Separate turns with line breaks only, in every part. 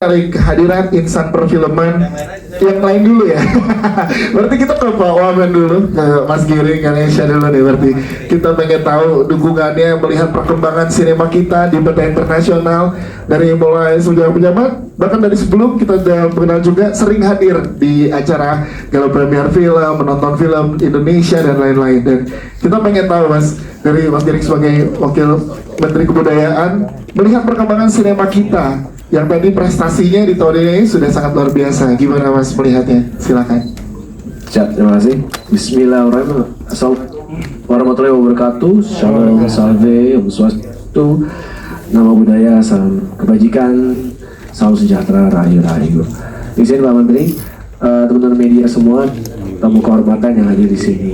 dari kehadiran insan perfilman yang lain dulu ya. Berarti kita ke Pak Wamen dulu, ke Mas Giring, Ganesha dulu nih. Berarti kita pengen tahu dukungannya melihat perkembangan sinema kita di mata internasional dari mulai sebagai pejabat, bahkan dari sebelum kita sudah mengenal juga sering hadir di acara gala premier film, menonton film Indonesia dan lain-lain. Dan kita pengen tahu Mas, dari Mas Giring sebagai Wakil Menteri Kebudayaan, melihat perkembangan sinema kita yang tadi prestasinya di tahun ini sudah sangat luar biasa. Gimana Mas melihatnya? Silakan.
Siap, terima kasih. Bismillahirrahmanirrahim. Assalamualaikum warahmatullahi wabarakatuh. Shalom, salve, om swastiastu, nama budaya, salam kebajikan, salam sejahtera, rahayu. Izin Pak Menteri, teman-teman media semua, tamu kehormatan yang hadir di sini.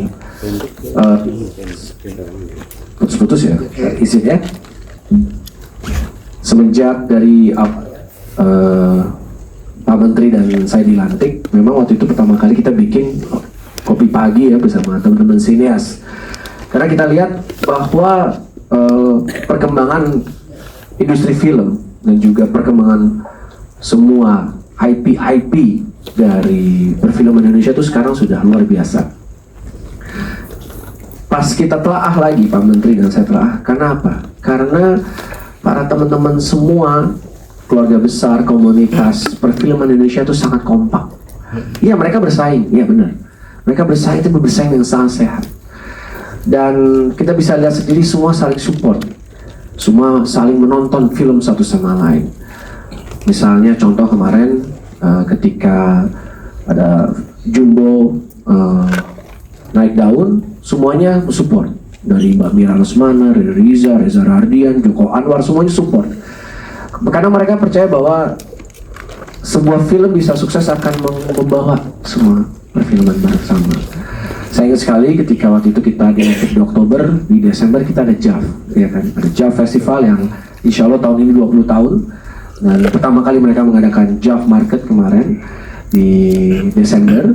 Putus-putus ya, izin ya. Semenjak dari Pak Menteri dan saya dilantik, memang waktu itu pertama kali kita bikin kopi pagi ya bersama teman-teman sinias. Karena kita lihat bahwa perkembangan industri film dan juga perkembangan semua IP dari perfilman Indonesia itu sekarang sudah luar biasa. Pas kita telaah lagi, Pak Menteri dan saya telaah, karena apa? Karena para teman-teman semua, keluarga besar, komunitas perfilman Indonesia itu sangat kompak. Iya, mereka bersaing, iya benar. Mereka bersaing, tapi bersaing yang sangat sehat. Dan kita bisa lihat sendiri semua saling support. Semua saling menonton film satu sama lain. Misalnya contoh kemarin ketika ada Jumbo naik daun, semuanya support. Dari Mbak Mira Lesmana, Reza Rahardian, Joko Anwar, semuanya support. Karena mereka percaya bahwa sebuah film bisa sukses akan membawa semua perfilman bersama. Saya ingat sekali ketika waktu itu kita di Oktober, di Desember kita ada JAV, ya kan? Ada JAV Festival yang insya Allah tahun ini 20 tahun. Dan pertama kali mereka mengadakan JAV Market kemarin di Desember.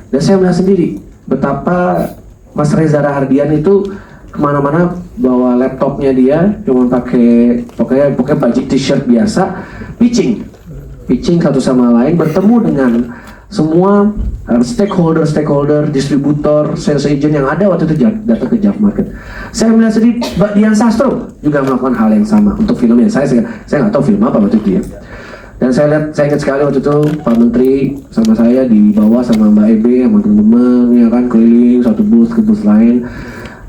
Dan saya melihat sendiri betapa Mas Reza Rahardian itu kemana-mana bawa laptopnya dia, cuma pakai pokoknya baju t-shirt biasa, pitching satu sama lain, bertemu dengan semua stakeholder, distributor, sales agent yang ada waktu itu datang ke JAV Market. Saya melihat sendiri Mbak Dian Sastro juga melakukan hal yang sama untuk filmnya. Saya nggak tahu film apa waktu itu ya. Dan saya ingat sekali waktu itu Pak Menteri sama saya dibawa sama Mbak Ebe sama teman-teman ya kan, keliling satu booth ke booth lain.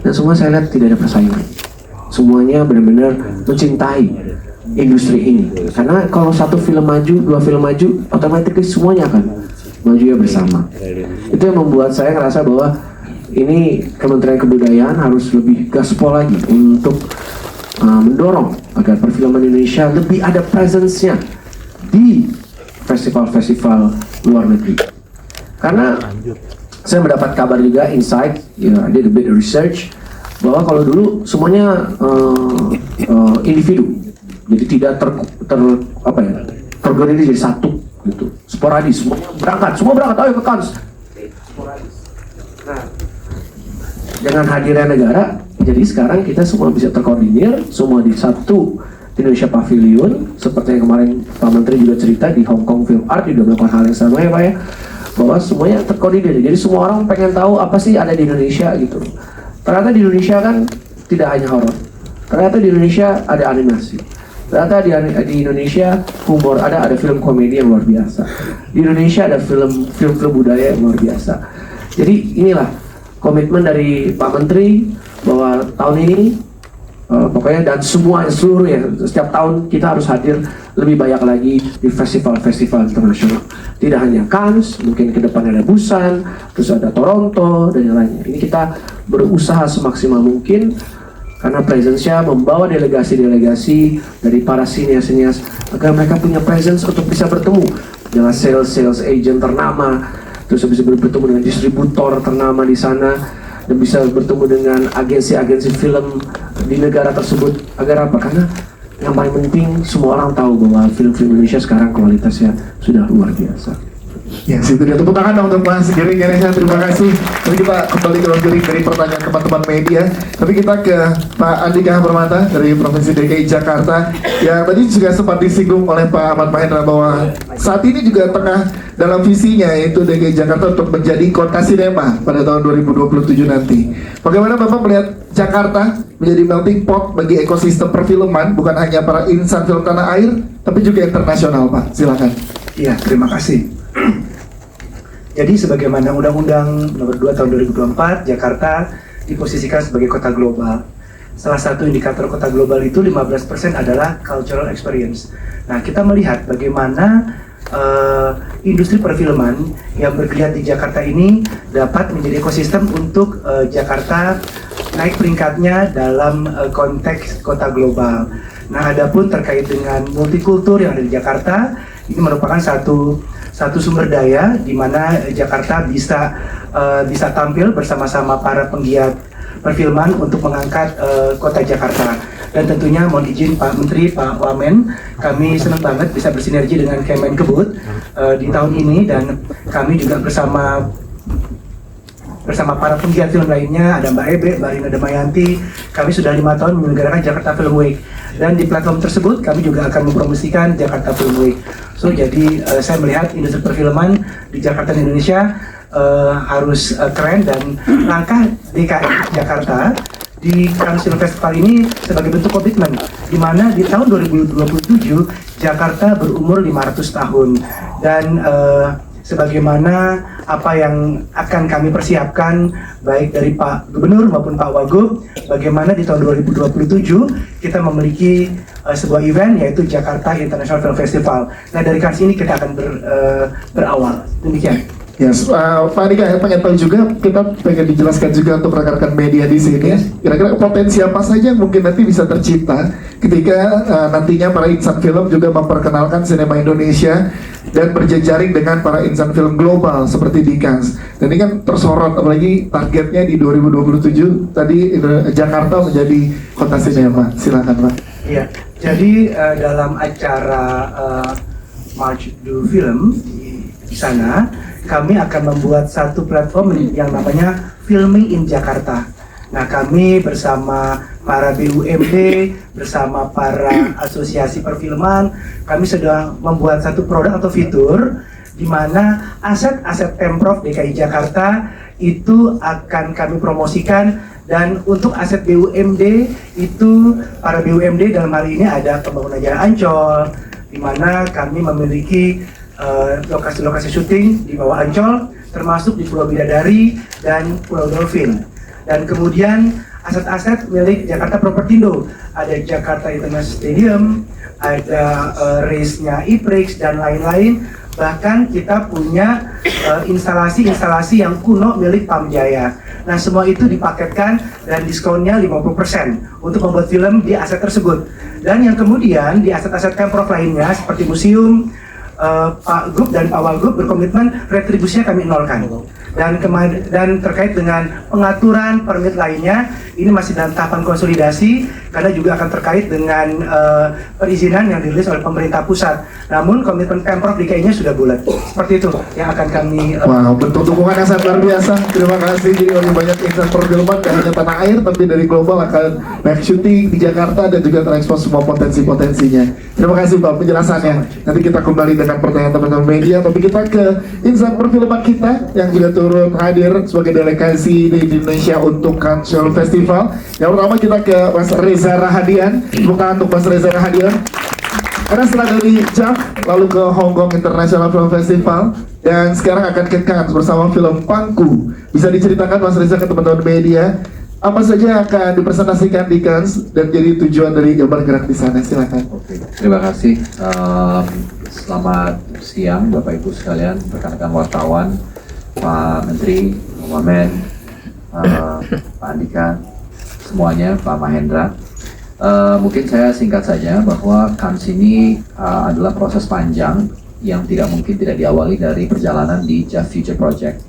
Dan semua saya lihat tidak ada persaingan. Semuanya benar-benar mencintai industri ini. Karena kalau satu film maju, dua film maju, otomatis semuanya akan maju ya bersama. Itu yang membuat saya ngerasa bahwa ini Kementerian Kebudayaan harus lebih gaspol lagi untuk mendorong agar perfilman Indonesia lebih ada presence-nya di festival-festival luar negeri. Karena saya mendapat kabar juga, insight, I did a bit of research, bahwa kalau dulu semuanya individu, jadi tidak terorganisir jadi satu, gitu, sporadis, semua berangkat, ayo ke Cannes. Nah, dengan hadirnya negara, jadi sekarang kita semua bisa terkoordinir, semua di satu Indonesia Pavilion, seperti yang kemarin Pak Menteri juga cerita di Hong Kong Film Art juga melakukan hal yang sama ya Pak ya, bahwa semuanya terkoordinir. Jadi semua orang pengen tahu apa sih ada di Indonesia gitu. Ternyata di Indonesia kan tidak hanya horor. Ternyata di Indonesia ada animasi. Ternyata di Indonesia humor, ada film komedi yang luar biasa. Di Indonesia ada film budaya yang luar biasa. Jadi inilah komitmen dari Pak Menteri bahwa tahun ini pokoknya dan seluruh ya, setiap tahun kita harus hadir lebih banyak lagi di festival-festival internasional. Tidak hanya Cannes, mungkin ke depan ada Busan, terus ada Toronto dan yang lainnya. Ini kita berusaha semaksimal mungkin karena presence-nya membawa delegasi-delegasi dari para sinias-sinias agar mereka punya presence untuk bisa bertemu dengan sales agent ternama, terus bisa bertemu dengan distributor ternama di sana, dan bisa bertemu dengan agensi-agensi film di negara tersebut. Agar apa? Karena yang paling penting semua orang tahu bahwa film-film Indonesia sekarang kualitasnya sudah luar biasa.
Ya, situ dia tepuk tangan dong untuk Mas Giring Ganesha. Terima kasih. Jadi kita kembali ke Mas Giring dari pertanyaan teman-teman media. Tapi kita ke Pak Andika Permata dari Provinsi DKI Jakarta. Ya, tadi juga sempat disinggung oleh Pak Ahmad Mahendra bahwa saat ini juga tengah dalam visinya yaitu DKI Jakarta untuk menjadi kota sinema pada tahun 2027 nanti. Bagaimana Bapak melihat Jakarta menjadi melting pot bagi ekosistem perfilman, bukan hanya para insan film tanah air, tapi juga internasional, Pak? Silakan.
Iya, terima kasih. Jadi sebagaimana Undang-Undang Nomor 2 Tahun 2024, Jakarta diposisikan sebagai kota global. Salah satu indikator kota global itu 15% adalah cultural experience. Nah, kita melihat bagaimana industri perfilman yang bergeliat di Jakarta ini dapat menjadi ekosistem untuk Jakarta naik peringkatnya dalam konteks kota global. Nah, adapun terkait dengan multikultur yang ada di Jakarta, ini merupakan satu sumber daya di mana Jakarta bisa tampil bersama-sama para penggiat perfilman untuk mengangkat kota Jakarta. Dan tentunya mohon izin Pak Menteri, Pak Wamen, kami senang banget bisa bersinergi dengan Kemenkebud di tahun ini, dan kami juga bersama para penggiat film lainnya, ada Mbak Ebe, Mbak Rina Damayanti. Kami sudah 5 tahun menyelenggarakan Jakarta Film Week, dan di platform tersebut kami juga akan mempromosikan Jakarta Film Week. So jadi saya melihat industri perfilman di Jakarta dan Indonesia harus keren, dan langkah DKI Jakarta di Cannes Film Festival ini sebagai bentuk komitmen, di mana di tahun 2027 Jakarta berumur 500 tahun, dan sebagaimana apa yang akan kami persiapkan baik dari Pak Gubernur maupun Pak Wagub, bagaimana di tahun 2027 kita memiliki sebuah event yaitu Jakarta International Film Festival. Nah, dari Cannes ini kita akan berawal. Demikian.
Yes, Pak Andika, saya pengen tahu juga, kita pengen dijelaskan juga untuk rekan-rekan media di sini. Kira-kira potensi apa saja yang mungkin nanti bisa tercipta ketika nantinya para insan film juga memperkenalkan sinema Indonesia dan berjejaring dengan para insan film global seperti di Cannes. Dan ini kan tersorot, apalagi targetnya di 2027 tadi Jakarta menjadi kota sinema. Silakan, Pak.
Iya, jadi dalam acara March Do Film di sana, kami akan membuat satu platform yang namanya Filming in Jakarta. Nah, kami bersama para BUMD, bersama para asosiasi perfilman, kami sedang membuat satu produk atau fitur di mana aset-aset Pemprov DKI Jakarta itu akan kami promosikan, dan untuk aset BUMD itu para BUMD dalam hal ini ada pembangunan Jalan Ancol, di mana kami memiliki lokasi-lokasi syuting di bawah Ancol, termasuk di Pulau Bidadari dan Pulau Dolphin. Dan kemudian aset-aset milik Jakarta Propertindo, ada Jakarta International Stadium, ada race-nya E-Prix dan lain-lain. Bahkan kita punya instalasi-instalasi yang kuno milik Pamjaya. Nah, semua itu dipaketkan dan diskonnya 50% untuk membuat film di aset tersebut. Dan yang kemudian di aset-aset Pemprov lainnya seperti museum, Pak Gub dan Pak Wagub berkomitmen retribusinya kami nolkan. Dan terkait dengan pengaturan permit lainnya, ini masih dalam tahapan konsolidasi karena juga akan terkait dengan perizinan yang dirilis oleh pemerintah pusat. Namun komitmen Pemprov DKI-nya sudah bulat. Seperti itu yang akan kami
Wow, bentuk dukungan yang sangat luar biasa. Terima kasih. Jadi lebih banyak insan perfilman tidak hanya tanah air, tapi dari global akan naik syuting di Jakarta dan juga terekspos semua potensi-potensinya. Terima kasih Pak penjelasannya. Nanti kita kembali dengan pertanyaan teman-teman media, tapi kita ke insan perfilman kita yang juga turut hadir sebagai delegasi di Indonesia untuk Cannes Film Festival. Yang pertama kita ke Mas Reza Rahadian. Tepuk tangan untuk Mas Reza Rahadian. Karena setelah dari JAF, lalu ke Hong Kong International Film Festival, dan sekarang akan ke Cannes bersama film Pangku. Bisa diceritakan Mas Reza ke teman-teman media, apa saja yang akan dipresentasikan di Cannes dan jadi tujuan dari gambar gerak di sana? Silakan.
Oke, terima kasih. Selamat siang Bapak Ibu sekalian, rekan-rekan wartawan, Pak Menteri, Pak Wamen, Pak Andika, semuanya, Pak Mahendra. Mungkin saya singkat saja bahwa Cannes ini adalah proses panjang yang tidak mungkin tidak diawali dari perjalanan di JAF Future Project.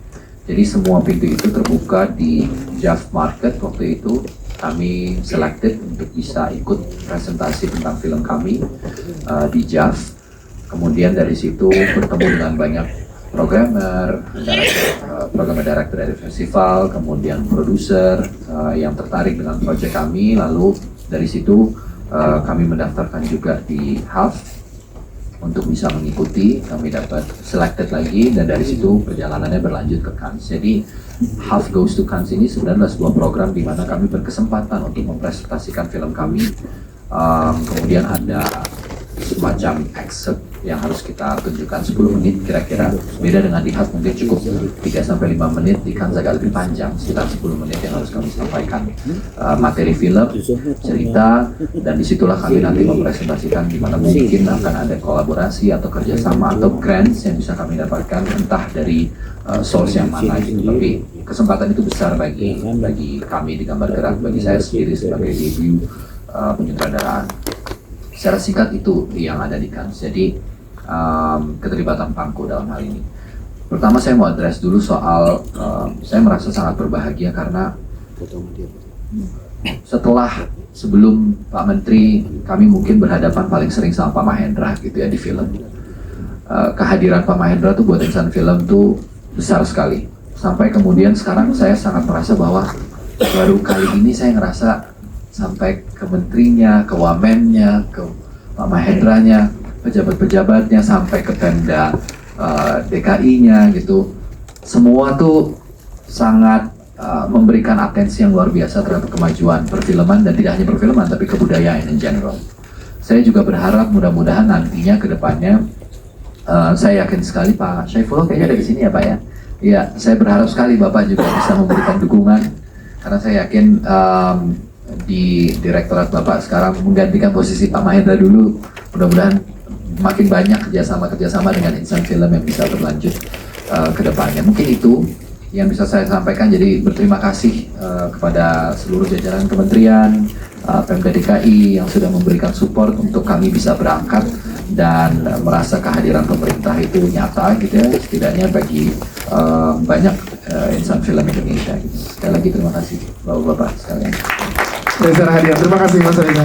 Jadi semua pintu itu terbuka di JAF Market. Waktu itu kami selected untuk bisa ikut presentasi tentang film kami di JAF. Kemudian dari situ bertemu dengan banyak programmer, programmer director dari festival, kemudian produser yang tertarik dengan proyek kami, lalu dari situ kami mendaftarkan juga di HAF untuk bisa mengikuti. Kami dapat selected lagi dan dari situ perjalanannya berlanjut ke Cannes. Jadi HAF Goes to Cannes ini sebenarnya sebuah program di mana kami berkesempatan untuk mempresentasikan film kami. Kemudian ada semacam excerpt yang harus kita tunjukkan 10 menit kira-kira. Beda dengan di HAF mungkin cukup 3-5 menit, di Cannes agak lebih panjang, sekitar 10 menit yang harus kami sampaikan materi film, cerita, dan disitulah kami nanti mempresentasikan di mana mungkin akan ada kolaborasi atau kerjasama atau grants yang bisa kami dapatkan entah dari source yang mana gitu. Tapi kesempatan itu besar bagi kami di Gambar Gerak, bagi saya sendiri sebagai debut penyutradaraan. Secara singkat itu yang ada di Cannes. Jadi keterlibatan Pangko dalam hal ini. Pertama saya mau address dulu soal saya merasa sangat berbahagia karena sebelum Pak Menteri kami mungkin berhadapan paling sering sama Pak Mahendra gitu ya di film. Kehadiran Pak Mahendra tuh buat insan film tuh besar sekali. Sampai kemudian sekarang saya sangat merasa bahwa baru kali ini saya ngerasa sampai ke menterinya, ke wamennya, ke Pak Mahendranya, pejabat-pejabatnya, sampai ke Pemda DKI-nya gitu. Semua tuh sangat memberikan atensi yang luar biasa terhadap kemajuan perfilman, dan tidak hanya perfilman tapi kebudayaan in general. Saya juga berharap mudah-mudahan nantinya ke depannya, saya yakin sekali Pak Syaifullah kayaknya ada di sini ya Pak ya. Iya, saya berharap sekali Bapak juga bisa memberikan dukungan, karena saya yakin di direktorat Bapak sekarang menggantikan posisi Pak Mahendra dulu. Mudah-mudahan makin banyak kerjasama dengan insan film yang bisa berlanjut ke depannya. Mungkin itu yang bisa saya sampaikan. Jadi berterima kasih kepada seluruh jajaran kementerian, Pemda DKI yang sudah memberikan support untuk kami bisa berangkat dan merasa kehadiran pemerintah itu nyata gitu ya, setidaknya bagi banyak insan film Indonesia gitu. Sekali lagi terima kasih Bapak-Bapak sekalian.
Reza Rahadian, terima kasih Mas Reza.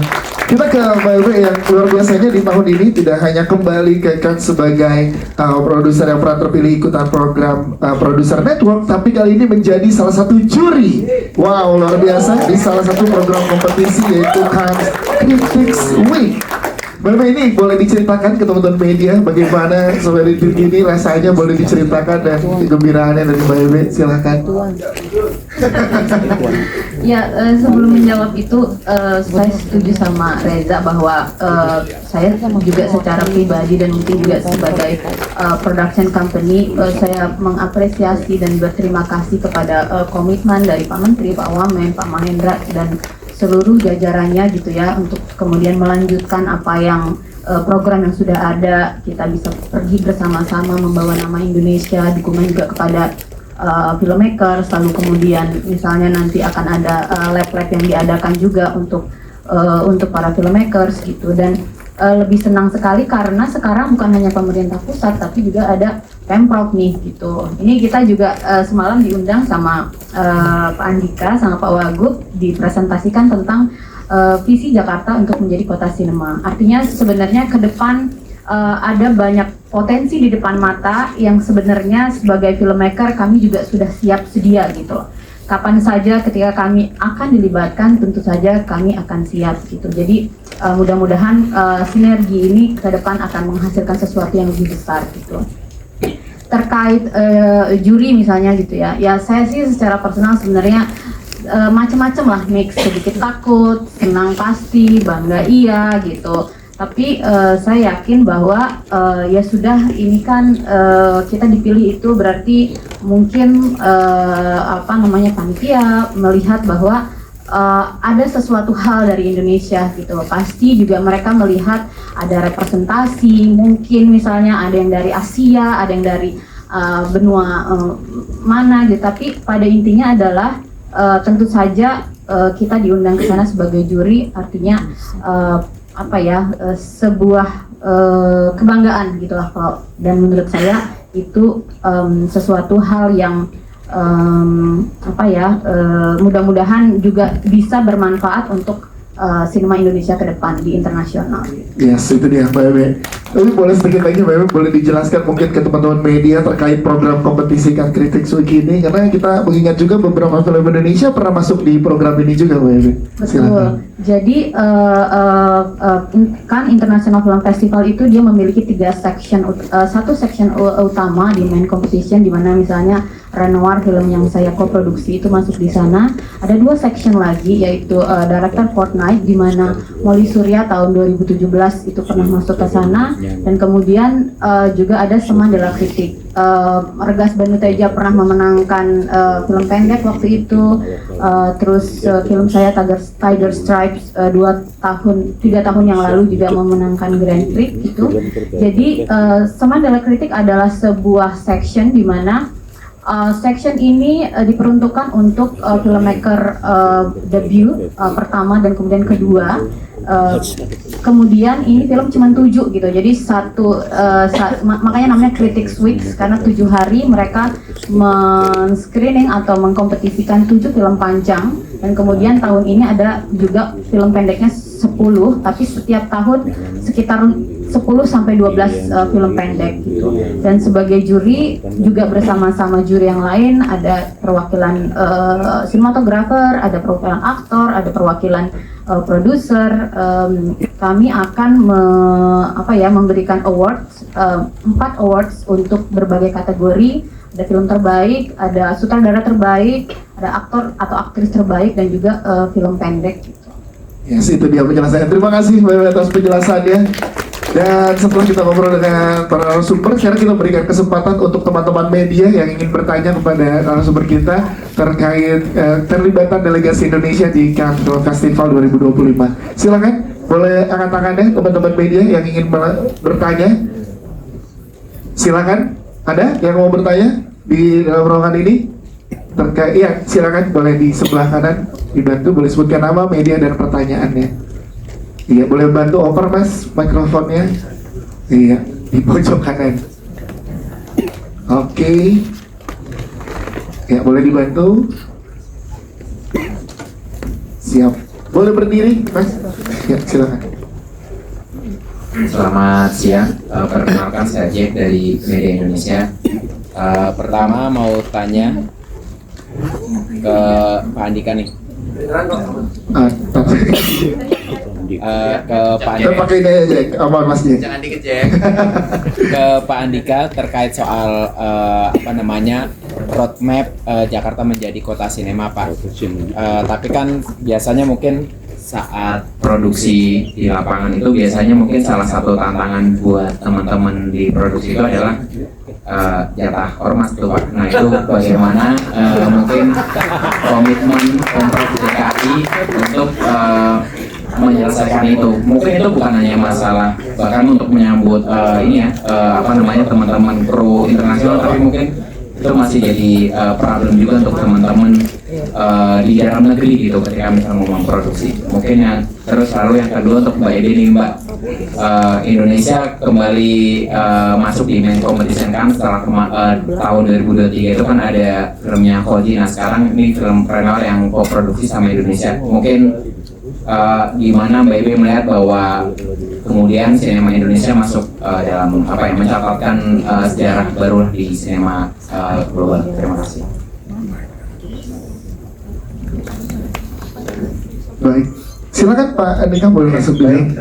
Kita ke Mbak Ebe yang luar biasanya di tahun ini tidak hanya kembali ke Cannes sebagai produser yang pernah terpilih ikutan program Producer Network, tapi kali ini menjadi salah satu juri. Wow, luar biasa di salah satu program kompetisi yaitu Cannes Critics Week. Mbak Ebe, ini boleh diceritakan ke teman-teman media bagaimana sampai di ini rasanya, boleh diceritakan dan kegembiraannya dari Mbak Ebe, silakan.
Ya, sebelum menjawab itu, saya setuju sama Reza bahwa saya juga secara pribadi dan mungkin juga sebagai production company, saya mengapresiasi dan berterima kasih kepada komitmen dari Pak Menteri, Pak Wamen, Pak Mahendra, dan seluruh jajarannya gitu ya, untuk kemudian melanjutkan apa yang program yang sudah ada. Kita bisa pergi bersama-sama membawa nama Indonesia, dukungan juga kepada filmmaker, lalu kemudian misalnya nanti akan ada lab-lab yang diadakan juga untuk para filmmakers gitu. Dan lebih senang sekali karena sekarang bukan hanya pemerintah pusat tapi juga ada Pemprov nih gitu. Ini kita juga semalam diundang sama Pak Andika sama Pak Wagub, dipresentasikan tentang visi Jakarta untuk menjadi kota sinema. Artinya sebenarnya ke depan ada banyak potensi di depan mata yang sebenarnya sebagai filmmaker kami juga sudah siap sedia gitu loh. Kapan saja ketika kami akan dilibatkan, tentu saja kami akan siap gitu. Jadi mudah-mudahan sinergi ini ke depan akan menghasilkan sesuatu yang lebih besar gitu. Terkait juri misalnya gitu ya, ya saya sih secara personal sebenarnya macam-macam lah, mix, sedikit takut, senang pasti, bangga iya gitu. Tapi saya yakin bahwa ya sudah, ini kan kita dipilih itu berarti mungkin panitia melihat bahwa ada sesuatu hal dari Indonesia gitu. Pasti juga mereka melihat ada representasi, mungkin misalnya ada yang dari Asia, ada yang dari benua mana gitu. Tapi pada intinya adalah tentu saja kita diundang ke sana sebagai juri, artinya sebuah kebanggaan gitulah kalau, dan menurut saya itu sesuatu hal yang mudah-mudahan juga bisa bermanfaat untuk sinema Indonesia ke depan di internasional.
Yes, itu dia Mbak Ebe. Tapi boleh sedikit lagi Mbak Ebe, boleh dijelaskan mungkin ke teman-teman media terkait program kompetisi Kan Critics Week ini, karena kita mengingat juga beberapa film Indonesia pernah masuk di program ini juga Mbak Ebe.
Betul. Jadi kan International Film Festival itu dia memiliki 3 section, satu section utama di main competition, di mana misalnya Renoir, film yang saya koproduksi itu masuk di sana. Ada 2 section lagi, yaitu Director Fortnight, di mana Molly Surya tahun 2017 itu pernah masuk ke sana, dan kemudian juga ada Sema de la Critique. Regas Banu Teja pernah memenangkan film pendek waktu itu. Terus film saya Tiger Stripes 3 tahun yang lalu juga memenangkan Grand Prix gitu. Jadi Sema de la Critique adalah sebuah section di mana section ini diperuntukkan untuk filmmaker debut pertama dan kemudian kedua. Kemudian ini film cuma 7 gitu, jadi makanya namanya Critics Week, karena 7 hari mereka men-screening atau mengkompetisikan 7 film panjang, dan kemudian tahun ini ada juga film pendeknya 10, tapi setiap tahun sekitar 10 sampai 12 film pendek gitu. Dan sebagai juri juga bersama-sama juri yang lain, ada perwakilan sinematografer, ada perwakilan aktor, ada perwakilan produser. Kami akan memberikan awards, 4 awards untuk berbagai kategori. Ada film terbaik, ada sutradara terbaik, ada aktor atau aktris terbaik, dan juga film pendek gitu.
Yes, itu dia penjelasannya. Terima kasih Mbak Ebe atas penjelasannya. Dan setelah kita ngobrol dengan para narasumber, sekarang kita berikan kesempatan untuk teman-teman media yang ingin bertanya kepada narasumber kita terkait terlibatan delegasi Indonesia di Cannes Film Festival 2025. Silakan, boleh angkat tangannya teman-teman media yang ingin bertanya. Silakan, ada yang mau bertanya di dalam ruangan ini? Terkait, ya silakan, boleh di sebelah kanan dibantu, boleh sebutkan nama, media, dan pertanyaannya. Iya, boleh bantu oper mas mikrofonnya. Iya, di pojok kanan. Oke. Ya, boleh dibantu. Siap. Boleh berdiri mas. Ya, silakan.
Selamat siang, perkenalkan saya Jack dari Media Indonesia. Pertama mau tanya ke Pak Andika nih. Ke Pak
Kita
Andika.
pakai ini aja, Jack. Aman mas Jack.
Jangan dikit Jack. Ke Pak Andika terkait soal roadmap Jakarta menjadi kota sinema Pak. Tapi kan biasanya mungkin saat produksi di lapangan itu biasanya mungkin salah satu tantangan buat teman-teman di produksi itu adalah jatah ormas tuh Pak. Nah itu bagaimana mungkin komitmen Pemprov DKI untuk menyelesaikan itu. Mungkin itu bukan hanya masalah bahkan untuk menyambut teman-teman kru internasional, tapi mungkin itu masih jadi problem juga untuk teman-teman di dalam negeri gitu ketika misalnya mau memproduksi. Mungkin yang terus lalu yang kedua untuk Mbak Edi nih Mbak, Indonesia kembali masuk di main competition kan setelah tahun 2023 itu kan ada filmnya Koji. Nah sekarang ini film Renoir yang co-produksi sama Indonesia. Mungkin gimana Mbak Ebe melihat bahwa kemudian sinema Indonesia masuk dalam mencatatkan sejarah baru di sinema global. Terima kasih.
Baik, silakan Pak Andika, boleh langsung
Baik,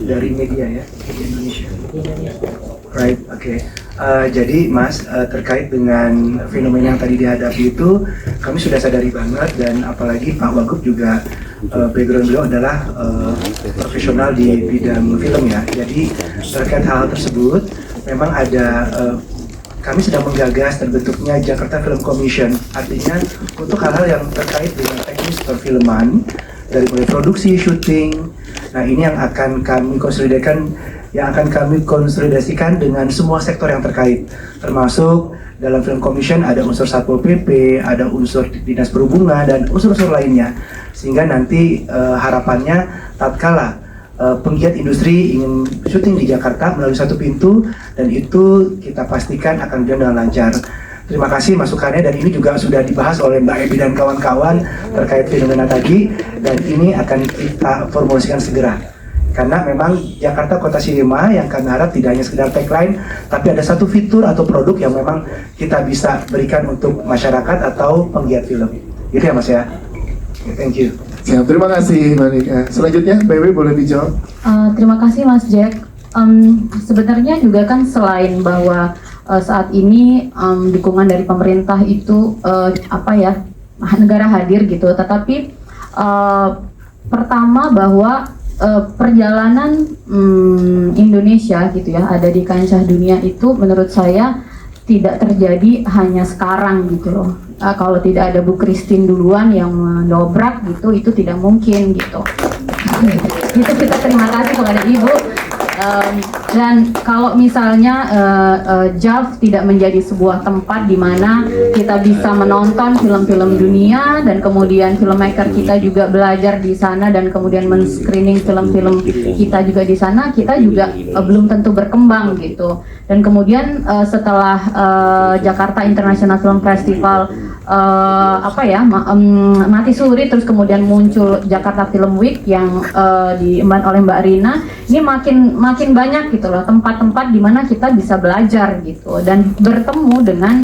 dari media ya, Media Indonesia. Right, oke. Jadi Mas, terkait dengan fenomena yang tadi dihadapi itu, kami sudah sadari banget, dan apalagi Pak Wagub juga background beliau adalah profesional di bidang film ya. Jadi terkait hal tersebut, memang ada kami sedang menggagas terbentuknya Jakarta Film Commission. Artinya untuk hal-hal yang terkait dengan teknis perfilman, dari mulai produksi, syuting. Nah ini yang akan kami konsolidasikan dengan semua sektor yang terkait, termasuk dalam Film Commission ada unsur Satpol PP, ada unsur Dinas Perhubungan, dan unsur-unsur lainnya. Sehingga nanti harapannya tatkala penggiat industri ingin syuting di Jakarta melalui satu pintu, dan itu kita pastikan akan berjalan dengan lancar. Terima kasih masukannya, dan ini juga sudah dibahas oleh Mbak Ebi dan kawan-kawan terkait fenomena tadi, dan ini akan kita formulasikan segera. Karena memang Jakarta Kota Sinema yang kami harap tidak hanya sekedar tagline, tapi ada satu fitur atau produk yang memang kita bisa berikan untuk masyarakat atau penggiat film. Gitu ya Mas ya. Okay, thank you.
Siap, terima kasih Mbak Nika. Selanjutnya, Bebe boleh dijawab.
Terima kasih Mas Jack. Sebenarnya juga kan selain bahwa saat ini dukungan dari pemerintah itu negara hadir gitu, tetapi pertama bahwa perjalanan Indonesia gitu ya ada di kancah dunia itu menurut saya tidak terjadi hanya sekarang gitu loh. Kalau tidak ada Bu Christine duluan yang mendobrak gitu, itu tidak mungkin gitu. Itu kita terima kasih kepada Ibu. Dan kalau misalnya JAV tidak menjadi sebuah tempat di mana kita bisa menonton film-film dunia dan kemudian filmmaker kita juga belajar di sana dan kemudian men-screening film-film kita juga di sana, kita juga belum tentu berkembang gitu. Dan kemudian setelah Jakarta International Film Festival mati suri, terus kemudian muncul Jakarta Film Week yang diemban oleh Mbak Rina, ini makin banyak gitu loh tempat-tempat di mana kita bisa belajar gitu dan bertemu dengan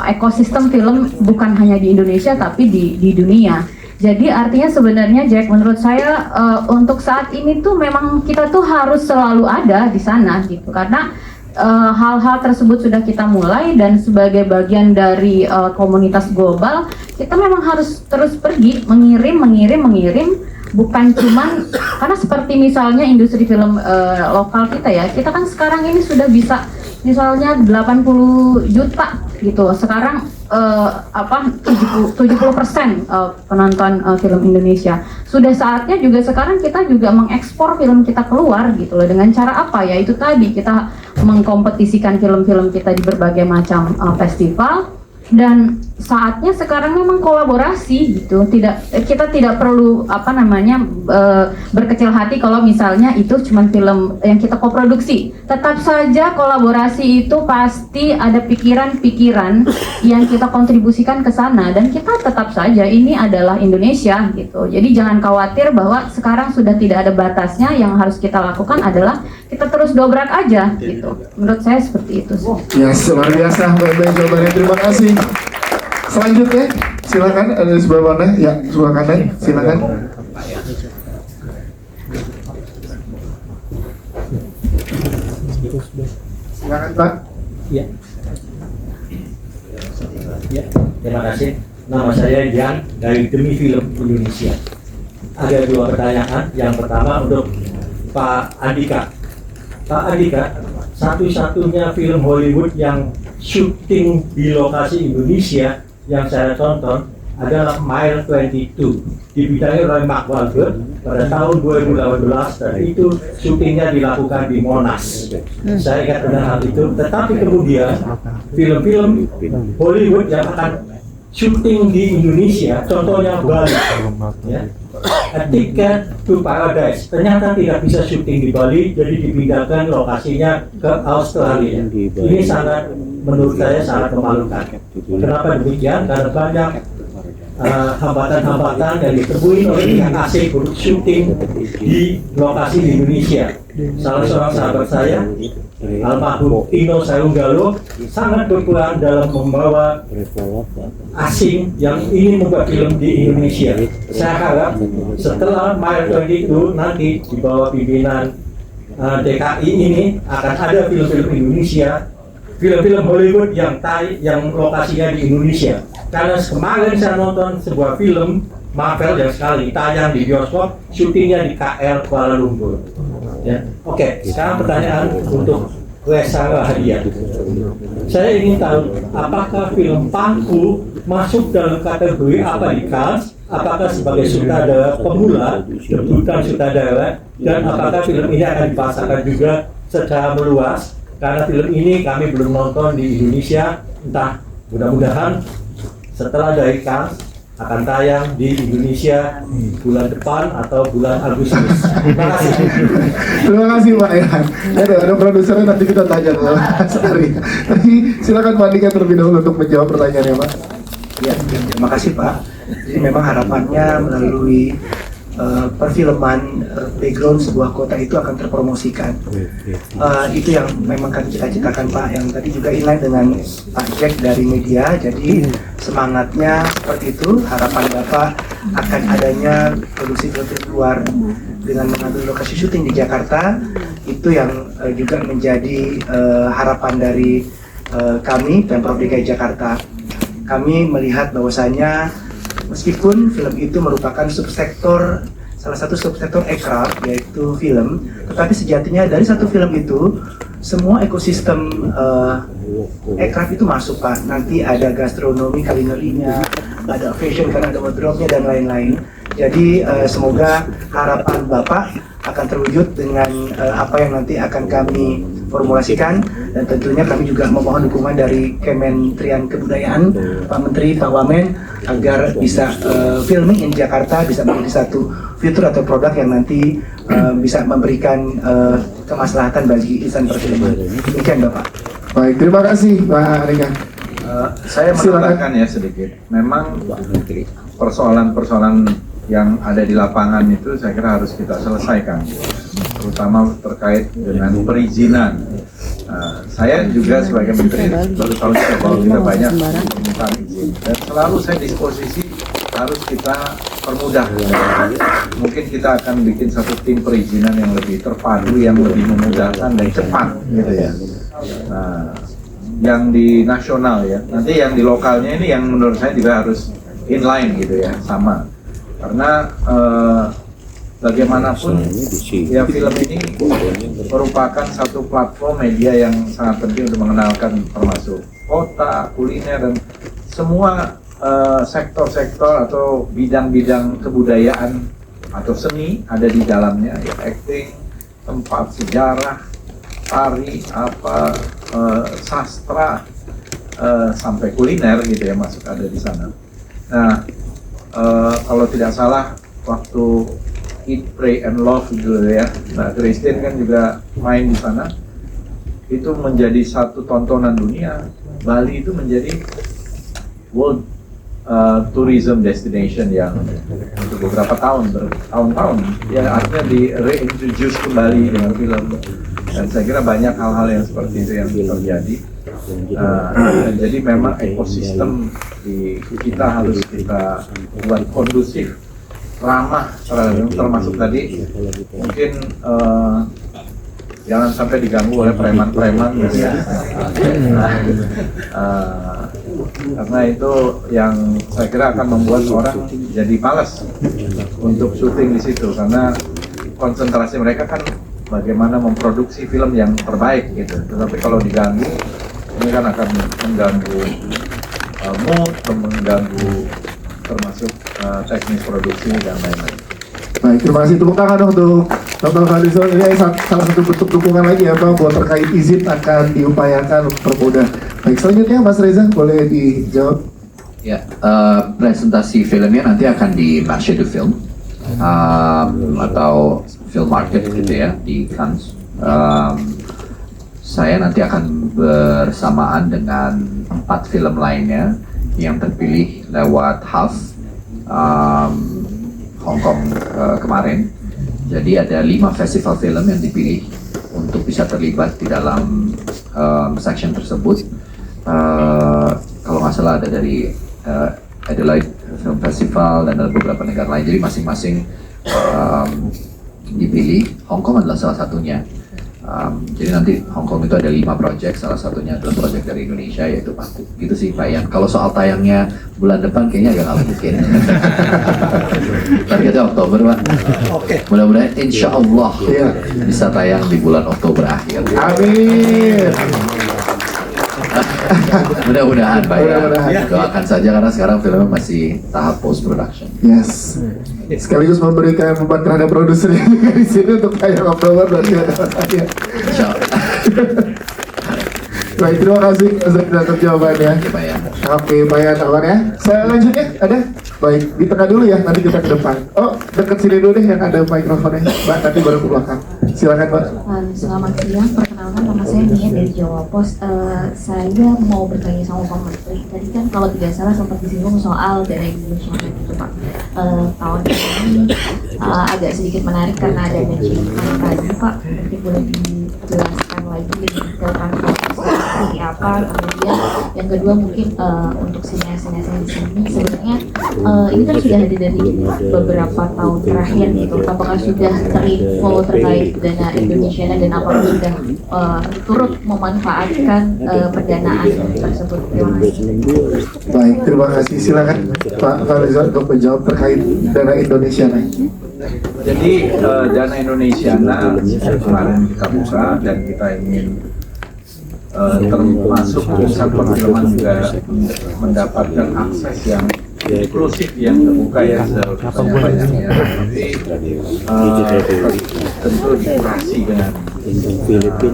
ekosistem film bukan hanya di Indonesia tapi di dunia. Jadi artinya sebenarnya Jack, menurut saya untuk saat ini tuh memang kita tuh harus selalu ada di sana gitu, karena hal-hal tersebut sudah kita mulai dan sebagai bagian dari komunitas global kita memang harus terus pergi mengirim, bukan cuman karena seperti misalnya industri film lokal kita ya, kita kan sekarang ini sudah bisa misalnya 80 juta gitu, sekarang 70% penonton film Indonesia. Sudah saatnya juga sekarang kita juga mengekspor film kita keluar gitu loh, dengan cara apa ya, itu tadi kita mengkompetisikan film-film kita di berbagai macam festival. Dan saatnya sekarang memang kolaborasi gitu, kita tidak perlu berkecil hati kalau misalnya itu cuma film yang kita koproduksi. Tetap saja kolaborasi itu pasti ada pikiran-pikiran yang kita kontribusikan ke sana, dan kita tetap saja ini adalah Indonesia gitu. Jadi jangan khawatir bahwa sekarang sudah tidak ada batasnya, yang harus kita lakukan adalah kita terus dobrak aja gitu. Menurut saya seperti itu sih.
Yes, luar biasa Mbak Bebe jawabannya, terima kasih. Selanjutnya, silakan ada di sebelah mana? Ya, sebelah kanan, silakan. Silakan Pak.
Ya. Ya, terima kasih. Nama saya Jan dari Demi Film Indonesia. Ada dua pertanyaan. Yang pertama untuk Pak Andika. Pak Andika, satu-satunya film Hollywood yang syuting di lokasi Indonesia yang saya tonton adalah Mile 22, dibidangi oleh Mark Wahlberg pada tahun 2018, dan itu syutingnya dilakukan di Monas. Saya ingat benar hal itu. Tetapi kemudian film-film Hollywood yang akan syuting di Indonesia, contohnya Bali, ya, Ticket to Paradise, ternyata tidak bisa syuting di Bali, jadi dipindahkan lokasinya ke Australia. Ini sangat, menurut saya sangat memalukan. Kenapa demikian? Karena banyak hambatan-hambatan yang ditemui oleh pihak asing untuk syuting di lokasi di Indonesia. Salah seorang sahabat saya, almarhum Tino Sayunggalo, sangat berperan dalam membawa asing yang ingin membuat film di Indonesia. Saya harap setelah Mile 22 nanti di bawah pimpinan DKI ini akan ada film-film Indonesia, film-film Hollywood yang lokasinya di Indonesia. Karena kemarin saya nonton sebuah film Marvel yang sekali tayang di bioskop, syutingnya di KL Kuala Lumpur. Ya. Oke, sekarang pertanyaan untuk Reza Rahadian. Saya ingin tahu, apakah film Pangku masuk dalam kategori apa di Cannes? Apakah sebagai sutradara pemula, debutan sutradara, dan apakah film ini akan dipasarkan juga secara meluas? Karena film ini kami belum nonton di Indonesia, entah mudah-mudahan setelah dari Cannes akan tayang di Indonesia bulan depan atau bulan Agustus. Terima kasih.
Terima kasih Pak ya. Ada produsernya, nanti kita tanya ke Mas Ari. Tapi silakan Pak Andika terlebih dahulu untuk menjawab pertanyaannya Pak.
Ya, terima kasih Pak. Jadi memang harapannya melalui perfilman background sebuah kota itu akan terpromosikan. Itu yang memang kami cita-citakan Pak, yang tadi juga inline dengan Pak Jack dari media. Jadi semangatnya seperti itu, harapan Bapak akan adanya produksi film luar dengan mengambil lokasi syuting di Jakarta. Itu yang juga menjadi harapan dari kami Pemprov DKI Jakarta. Kami melihat bahwasanya meskipun film itu merupakan subsektor, salah satu subsektor aircraft yaitu film, tetapi sejatinya dari satu film itu semua ekosistem aircraft itu masuk Pak. Nanti ada gastronomi, kulinerinya, ada fashion karena ada wardrobe-nya dan lain-lain. Jadi semoga harapan Bapak akan terwujud dengan apa yang nanti akan kami formulasikan, dan tentunya kami juga memohon dukungan dari Kementerian Kebudayaan, Pak Menteri, Pak Wamen, agar bisa filming in Jakarta bisa menjadi satu fitur atau produk yang nanti bisa memberikan kemaslahatan bagi insan perfilman. Demikian Bapak.
Baik, terima kasih Pak Andika.
Saya menambahkan ya sedikit. Memang persoalan-persoalan yang ada di lapangan itu saya kira harus kita selesaikan, terutama terkait dengan perizinan. Saya juga sebagai menteri baru tahu bahwa kita banyak meminta izin, dan selalu saya disposisi harus kita permudah. Mungkin kita akan bikin satu tim perizinan yang lebih terpadu, yang lebih memudahkan dan cepat gitu ya. Nah, yang di nasional ya, nanti yang di lokalnya ini yang menurut saya juga harus inline gitu ya, sama. Karena bagaimanapun ya film ini merupakan satu platform media yang sangat penting untuk mengenalkan termasuk kota, kuliner, dan semua sektor-sektor atau bidang-bidang kebudayaan atau seni ada di dalamnya, ya acting, tempat sejarah, tari, sastra, sampai kuliner gitu ya masuk ada di sana. Nah, kalau tidak salah waktu Eat, Pray and Love gitu ya, nah Christine kan juga main di sana, itu menjadi satu tontonan dunia. Bali itu menjadi world tourism destination yang untuk beberapa tahun-tahun ya, artinya di reintroduce kembali dengan film, dan saya kira banyak hal-hal yang seperti itu yang terjadi. Jadi memang ekosistem di kita harus kita buat kondusif, ramah, termasuk tadi mungkin jangan sampai diganggu oleh preman-preman gitu ya. Karena itu yang saya kira akan membuat orang jadi malas untuk syuting di situ, karena konsentrasi mereka kan bagaimana memproduksi film yang terbaik gitu. Tetapi kalau diganggu, ini kan akan mengganggu mood, mengganggu termasuk teknis produksi dan lain-lain.
Baik, terima kasih. Tepuk tangan dong untuk Dr. Fadlizon. Ini salah satu bentuk dukungan lagi ya Pak, buat terkait izin akan diupayakan untuk permudah. Baik, selanjutnya Mas Reza boleh dijawab.
Ya, presentasi filmnya nanti akan di Marché du Film atau Film Market gitu ya di Cannes. Saya nanti akan bersamaan dengan 4 film lainnya yang terpilih lewat HAF Hong Kong kemarin. Jadi ada 5 festival film yang dipilih untuk bisa terlibat di dalam section tersebut. Kalau nggak salah ada dari Adelaide Film Festival dan ada beberapa negara lain. Jadi masing-masing dipilih. Hong Kong adalah salah satunya. Jadi nanti Hong Kong itu ada 5 proyek, salah satunya adalah proyek dari Indonesia yaitu Paku. Gitu sih Pak Yan. Kalau soal tayangnya bulan depan kayaknya agak nggak mungkin. Targetnya Oktober Pak. Mudah-mudahan insya Allah bisa tayang di bulan Oktober akhir.
Amin.
Mudah-mudahan Pak ya.
Mudah-mudahan.
Doakan saja karena sekarang filmnya masih tahap post production.
Yes. Sekaligus memberikan beban terhadap produser yang di sini untuk tayang Oktober berarti ada saya.
Insya Allah.
Baik, terima kasih atas jawabannya.
Oke Pak ya.
Oke, Pak Yan, kawan ya. Saya lanjut ya, ada? Baik, di tengah dulu ya, nanti kita ke depan. Oh, dekat sini dulu deh yang ada mikrofonnya. Mbak, nanti baru ke belakang. Silakan, Mbak.
Selamat siang, perkenalkan nama saya Nia dari Jawa Pos. Saya mau bertanya sama Pak Menteri. Tadi kan kalau tidak salah sempat disinggung soal dana Indonesia gitu Pak. Tahun ini agak sedikit menarik karena ada matching tadi Pak. Mungkin boleh dijelaskan lagi lebih detail seperti apa. Kemudian yang kedua mungkin untuk sinias-sinias yang di sini sebenarnya ini kan sudah ada dari beberapa tahun terakhir gitu. Apakah sudah terinfo terkait dana Indonesia dan apakah sudah turut memanfaatkan pendanaan tersebut? Terima kasih.
Baik, terima kasih. Silakan Pak Fariza untuk menjawab terkait dana Indonesia.
Jadi dana Indonesia kemarin kita buka dan kita ingin termasuk pusat perfilman juga mendapatkan akses yang inklusif, yang terbuka ya sebanyak-banyaknya. Tapi tentu dikurasi dengan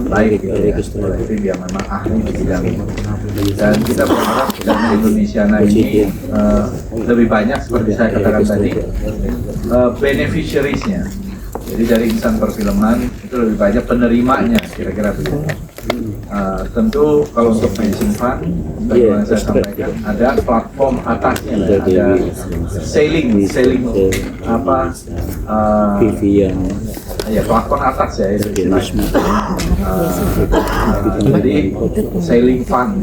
baik gitu ya, seperti yang memang ahli di bidang ini. Dan kita berharap dana Indonesia ini lebih banyak seperti saya katakan tadi beneficiaries-nya. Jadi dari insan perfilman itu lebih banyak penerimanya, kira-kira begitu. Tentu kalau untuk matching fund, bagaimana saya sampaikan, ada platform atasnya, ada selling apa ya platform atas ya itu jadi selling fund.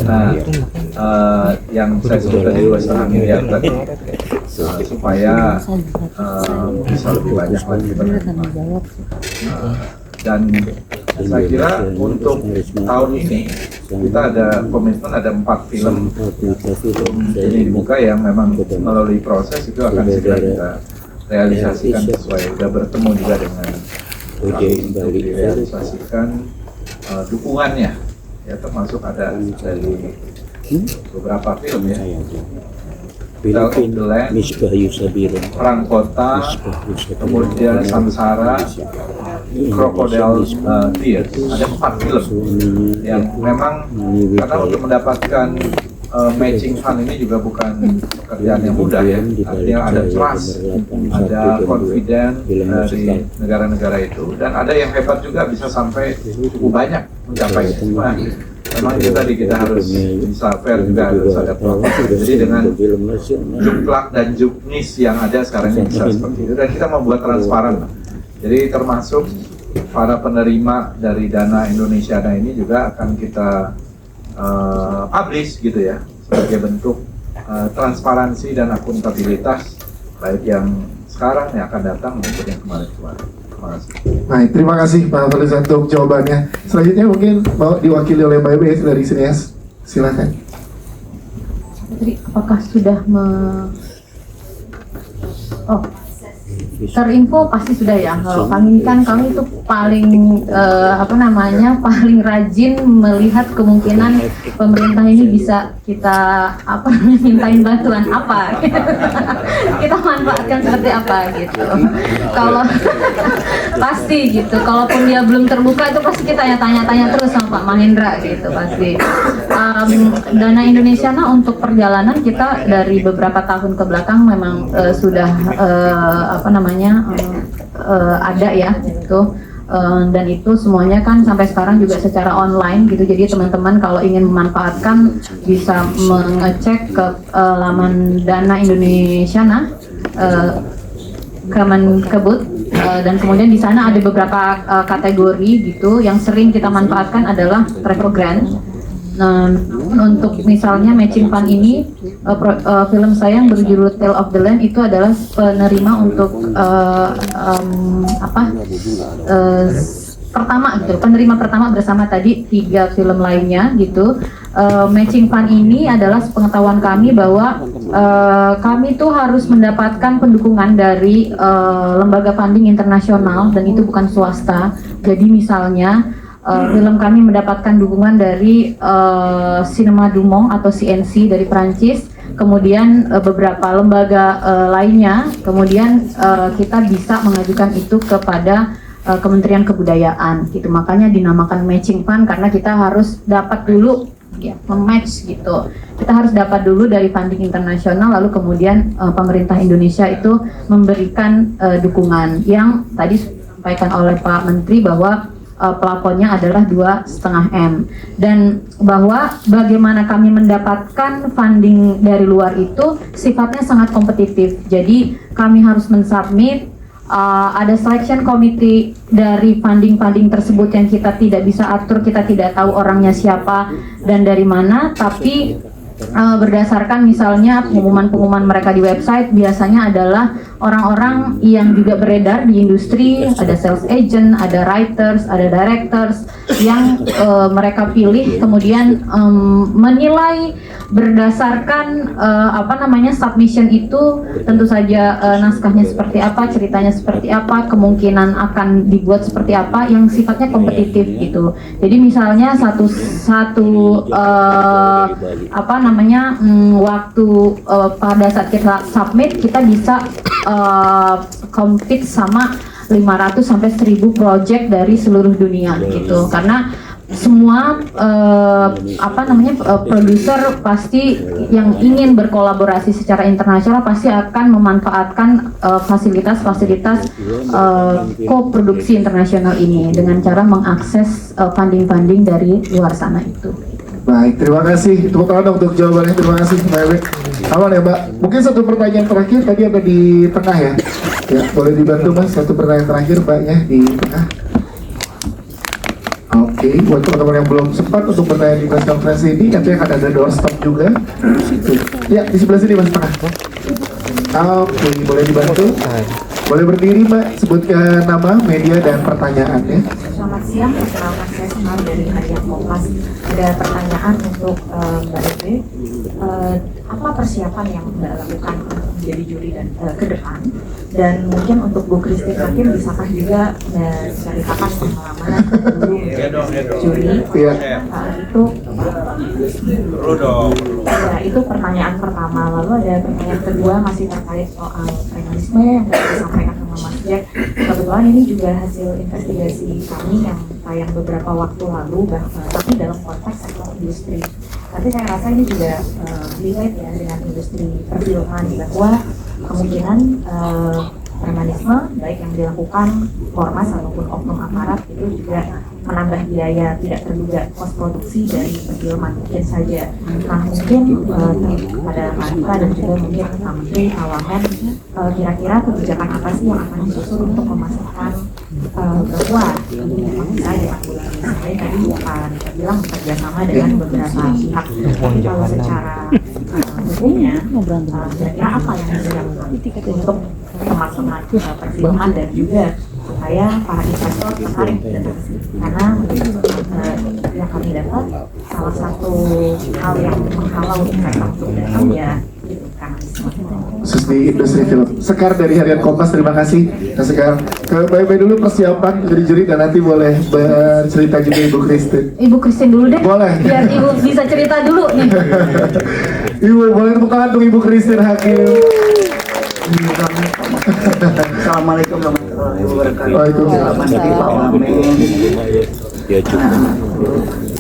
Nah, yang saya sebut tadi 2,5 miliar tadi supaya bisa lebih banyak lagi penerima. Dan saya kira untuk tahun ini kita ada komitmen, ada 4 film ini dibuka yang memang melalui proses itu akan segera kita realisasikan sesuai, sudah bertemu juga dengan untuk direalisasikan dukungannya ya, termasuk ada dari beberapa film ya, Tale of the Land, Perang Kota, kemudian Samsara, Crocodile Tears. Ada 4 film yang memang karena untuk mendapatkan matching fund ini juga bukan pekerjaan yang mudah ya. Artinya ada trust, ada confidence dari negara-negara itu, dan ada yang hebat juga bisa sampai cukup banyak mencapainya. Cuma memang itu tadi kita harus bisa fair juga, harus ada proses. Jadi dengan juklak dan juknis yang ada sekarang ini bisa seperti itu, dan kita membuat transparan. Jadi termasuk para penerima dari dana Indonesia ini juga akan kita publish gitu ya, sebagai bentuk transparansi dan akuntabilitas baik yang sekarang yang akan datang maupun yang kemarin-kemarin. Terima kasih.
Baik, terima kasih Pak Fariza untuk jawabannya. Selanjutnya mungkin mau diwakili oleh Mbak Ebe dari Sinias. Silakan.
Jadi apakah sudah terinfo pasti sudah ya. Kalau kami itu paling paling rajin melihat kemungkinan pemerintah ini bisa kita mintain bantuan apa, kita manfaatkan seperti apa gitu. Kalau pasti gitu, kalaupun dia belum terbuka itu pasti kita tanya-tanya terus sama Pak Mahendra gitu pasti. Dana Indonesia untuk perjalanan kita dari beberapa tahun ke belakang memang sudah ada ya gitu, dan itu semuanya kan sampai sekarang juga secara online gitu. Jadi teman-teman kalau ingin memanfaatkan bisa mengecek ke laman Dana Indonesia Kemenkebud, dan kemudian di sana ada beberapa kategori gitu. Yang sering kita manfaatkan adalah travel grant. Untuk misalnya matching fund ini, film saya yang berjudul Tale of the Land itu adalah penerima untuk penerima pertama bersama tadi 3 film lainnya gitu. Matching fund ini adalah sepengetahuan kami bahwa kami tuh harus mendapatkan pendukungan dari lembaga funding internasional, dan itu bukan swasta. Jadi misalnya film kami mendapatkan dukungan dari Cinema du Monde atau CNC dari Prancis, kemudian beberapa lembaga lainnya, kemudian kita bisa mengajukan itu kepada Kementerian Kebudayaan gitu. Makanya dinamakan matching fund, karena kita harus dapat dulu ya, mematch gitu. Kita harus dapat dulu dari funding internasional, lalu kemudian pemerintah Indonesia itu memberikan dukungan yang tadi disampaikan oleh Pak Menteri bahwa plafonnya adalah 2,5 M, dan bahwa bagaimana kami mendapatkan funding dari luar itu sifatnya sangat kompetitif. Jadi kami harus mensubmit, ada selection committee dari funding tersebut yang kita tidak bisa atur, kita tidak tahu orangnya siapa dan dari mana, tapi berdasarkan misalnya pengumuman mereka di website biasanya adalah orang-orang yang juga beredar di industri, ada sales agent, ada writers, ada directors yang mereka pilih kemudian menilai berdasarkan submission itu tentu saja naskahnya seperti apa, ceritanya seperti apa, kemungkinan akan dibuat seperti apa yang sifatnya kompetitif gitu. Jadi misalnya waktu pada saat kita submit kita bisa compete sama 500 sampai 1000 project dari seluruh dunia gitu, karena semua produser pasti yang ingin berkolaborasi secara internasional pasti akan memanfaatkan fasilitas-fasilitas co-produksi internasional ini dengan cara mengakses funding dari luar sana itu.
Baik, terima kasih. Tepuk tangan untuk jawabannya. Terima kasih Mbak Ewe. Aman ya Mbak? Mungkin satu pertanyaan terakhir tadi ada di tengah ya. Ya, boleh dibantu Mas, satu pertanyaan terakhir Mbaknya di tengah. Oke, buat teman-teman yang belum sempat untuk bertanya di press conference ini, nanti akan ada doorstop juga. Ya, di sebelah sini Mas, tengah. Oke, boleh dibantu. Boleh berdiri Mbak, sebutkan nama, media, dan pertanyaannya.
Selamat siang, perkenalkan saya Senal dari Harian Kompas. Ada pertanyaan untuk Mbak Ewe. Apa persiapan yang Mbak lakukan untuk menjadi juri dan ke depan? Dan mungkin untuk Bu Christine Hakim, bisakah juga menceritakan pengalaman dulu juri? Itu pertanyaan pertama. Lalu ada pertanyaan kedua masih terkait soal premanisme yang tadi disampaikan sama Mas Jack. Kebetulan ini juga hasil investigasi kami yang tayang beberapa waktu lalu, tapi dalam konteks sektor industri. Tapi saya rasa ini juga relate ya dengan industri perfilman, bahwa kemungkinan premanisme baik yang dilakukan ormas ataupun oknum aparat itu juga menambah biaya tidak terduga kos produksi dari perfilman mungkin saja. Nah mungkin pada Pak Andika dan juga mungkin Pak Menteri, Pak Wamen, kira-kira kebijakan apa sih yang akan disusun untuk memastikan bahwa misalnya tadi Pak Andika bilang bekerja sama dengan beberapa pihak, tapi kalau secara hukumnya kira-kira apa yang bisa dilakukan untuk teman-teman perfilman dan juga supaya para investor tertarik datang ke sini, karena yang kami dapat salah satu hal yang menghalau investor untuk datang ya gitu kan.
Khusus di industri film. Sekar dari Harian Kompas, terima kasih. Nah sekarang ke Mbak dulu persiapan juri-juri dan nanti boleh bercerita juga Ibu Christine.
Ibu Christine dulu deh.
Boleh.
Biar Ibu bisa cerita dulu nih.
Ibu boleh tepuk tangan untuk Ibu Christine Hakim.
Assalamualaikum warahmatullahi wabarakatuh.
Waalaikumsalam.
Selamat pagi Pak Wamen,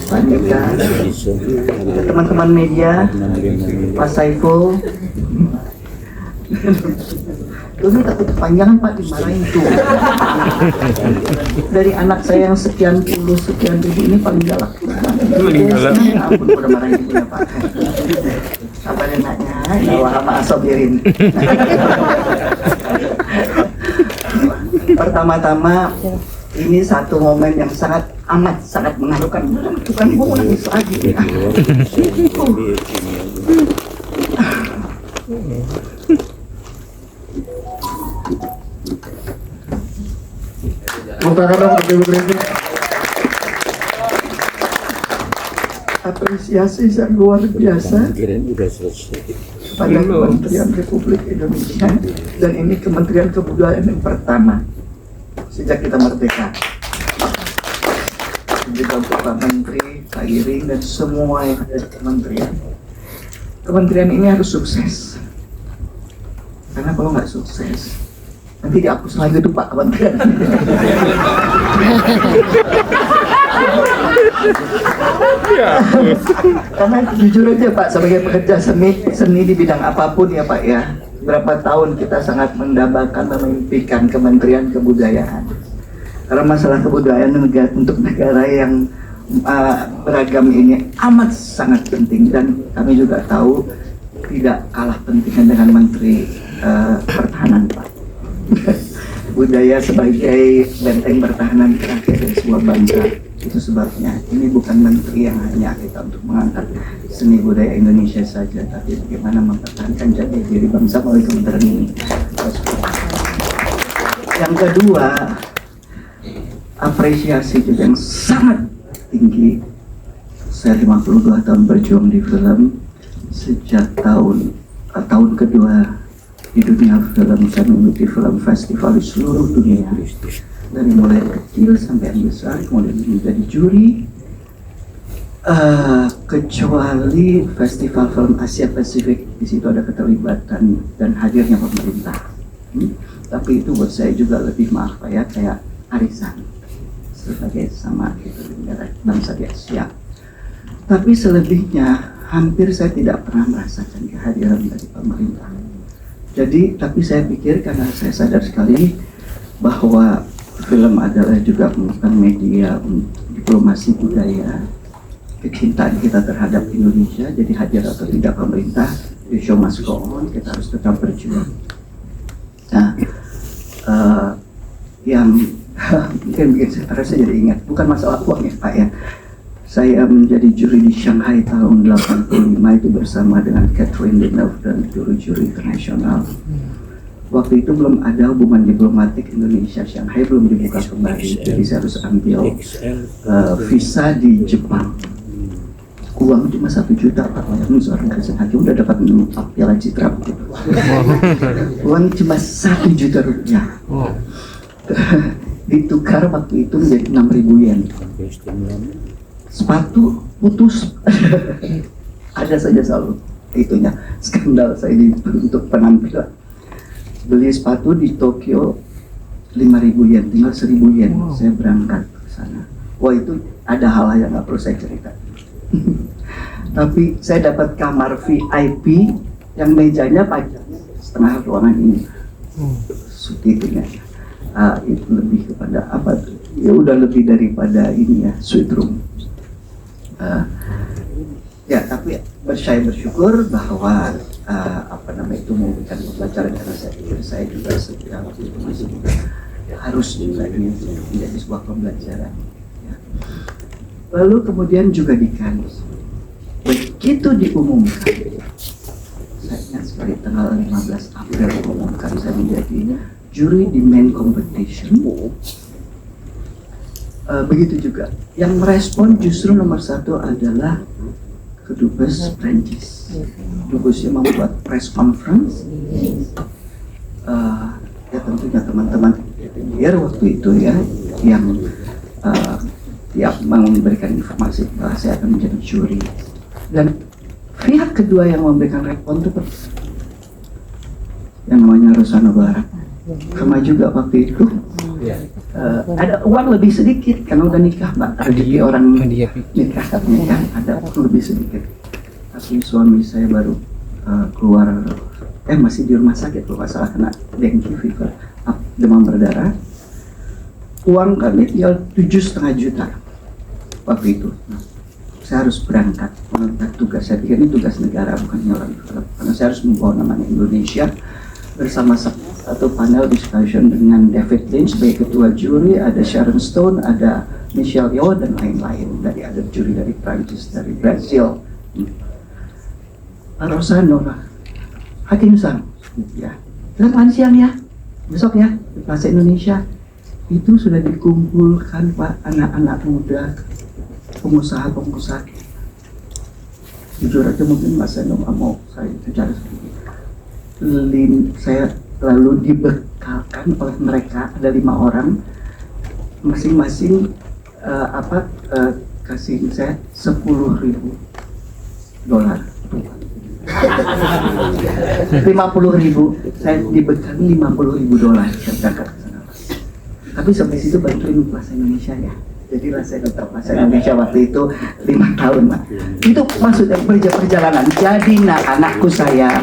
Pak Andika, teman-teman media, Pak Saiful. Dulu takut kepanjangan Pak, dimarahin tuh. Dari anak saya yang sekian ribu ini paling galak. Ampun, udah marahin ibunya Pak. Apa enaknya, bawa sama asobirin. Pertama-tama, ini satu momen yang sangat mengharukan. Bukan mau nangis lagi.
Tepuk tangan dong untuk Ibu Christine.
Apresiasi yang luar biasa pada Kementerian Republik Indonesia, dan ini Kementerian Kebudayaan yang pertama sejak kita merdeka. Juga untuk Pak Menteri, Pak Iring, dan semua yang ada di kementerian. Kementerian ini harus sukses, karena kalau nggak sukses nanti dihapus lagi tuh Pak kementerian.
Karena jujur aja Pak, sebagai pekerja seni di bidang apapun ya Pak ya, berapa tahun kita sangat mendambakan dan memimpikan Kementerian Kebudayaan. Karena masalah kebudayaan untuk negara yang beragam ini amat sangat penting, dan kami juga tahu tidak kalah pentingnya dengan Menteri Pertahanan Pak. Budaya sebagai benteng pertahanan terakhir dari sebuah bangsa. Itu sebabnya ini bukan menteri yang hanya kita untuk mengangkat seni budaya Indonesia saja, tapi bagaimana mempertahankan jati diri bangsa melalui kementerian ini. Yang kedua, apresiasi juga yang sangat tinggi. Saya 52 tahun berjuang di film, sejak tahun kedua di dunia film, saya mengikuti film festival di seluruh dunia, dari mulai kecil sampai yang besar, kemudian menjadi juri, kecuali festival film Asia Pasifik, di situ ada keterlibatan dan hadirnya pemerintah. Tapi itu buat saya juga lebih maaf ya, kayak arisan sebagai sama itu negara bangsa di Asia. Tapi selebihnya hampir saya tidak pernah merasakan kehadiran dari pemerintah. Jadi, tapi saya pikir karena saya sadar sekali bahwa film adalah juga merupakan media diplomasi budaya, kecintaan kita terhadap Indonesia, jadi hadir atau tidak pemerintah, the show must go on, kita harus tetap berjuang. Nah, yang mungkin bikin saya terasa jadi ingat, bukan masalah uang ya Pak ya. Saya menjadi juri di Shanghai tahun 85 itu bersama dengan Catherine Deneuve dan juri-juri internasional. Waktu itu belum ada hubungan diplomatik Indonesia-Shanghai, belum dibuka kembali, jadi saya harus ambil visa di Jepang. Uang cuma 1 juta Pak, yang seorang Kristen Hakim udah dapat 4 piala citra begitu. Uang cuma 1 juta rupiah. Ditukar waktu itu menjadi 6.000 yen. Sepatu putus. Ada saja selalu itunya skandal saya untuk penampilan. Beli sepatu di Tokyo 5.000 yen, tinggal 1.000 yen. Saya berangkat ke sana. Wah, itu ada hal yang nggak perlu saya cerita. Tapi saya dapat kamar VIP yang mejanya panjang setengah ruangan ini. Itunya. Itu lebih kepada apa tuh? Ya udah lebih daripada ini ya, suite room. Ya, tapi saya bersyukur bahwa itu memberikan pembelajaran, karena saya pikir saya juga sejak waktu itu masih harus juga ini menjadi sebuah pembelajaran. Ya. Lalu kemudian juga di Cannes, begitu diumumkan, saya ingat sekali tanggal 15 April diumumkan saya menjadi juri di main competition. Begitu juga yang merespon justru nomor 1 adalah kedubes Prancis. Dubesnya membuat press conference. Ya tentunya teman-teman biar waktu itu ya yang memberikan informasi bahwa saya akan menjadi juri, dan pihak kedua yang memberikan respon itu yang namanya Rosano Barat. Sama juga waktu itu ada uang lebih sedikit karena udah nikah Mbak, rezeki orang nikah katanya kan ada uang lebih sedikit. Tapi suami saya baru keluar masih di rumah sakit kalau nggak salah kena dengue fever, demam berdarah. Uang kami tinggal 7,5 juta waktu itu. Saya harus berangkat mengangkat tugas. Saya pikir ini tugas negara, bukan orang film, karena saya harus membawa nama Indonesia bersama satu panel discussion dengan David Lynch sebagai ketua juri, ada Sharon Stone, ada Michelle Yeoh dan lain-lain, ada juri dari Prancis, dari Brazil. Rosano lah, Hakim Sang, ya, 8 siang ya, besok ya, di Plaza Indonesia. Itu sudah dikumpulkan Pak, anak-anak muda, pengusaha-pengusaha. Jujur aja mungkin Mas Seno mau saya bicara sedikit. Saya lalu dibekalkan oleh mereka, ada 5 orang, masing-masing kasih saya $10.000. 50.000, saya dibekali $50.000 saya berangkat ke sana. Tapi sampai situ bantuin Plaza Indonesia ya. Jadilah saya duta bahasa Indonesia waktu itu 5 tahun, Pak. Itu maksudnya perjalanan. Jadi anakku saya,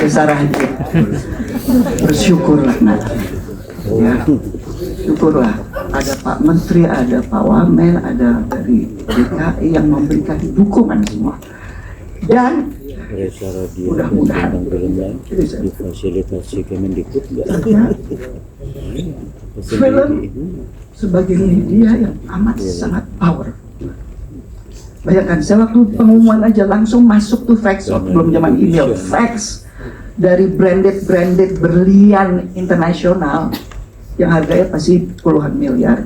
Sarah dia, bersyukurlah nak. Ya, syukurlah. Ada Pak Menteri, ada Pak Wamen, ada dari DKI yang memberikan dukungan semua. Dan mudah-mudahan
difasilitasi Kemendikbud
film sebagai media yang amat sangat power. Bayangkan saya waktu pengumuman aja langsung masuk tuh fax, belum zaman email, fax dari branded berlian internasional yang harganya pasti puluhan miliar,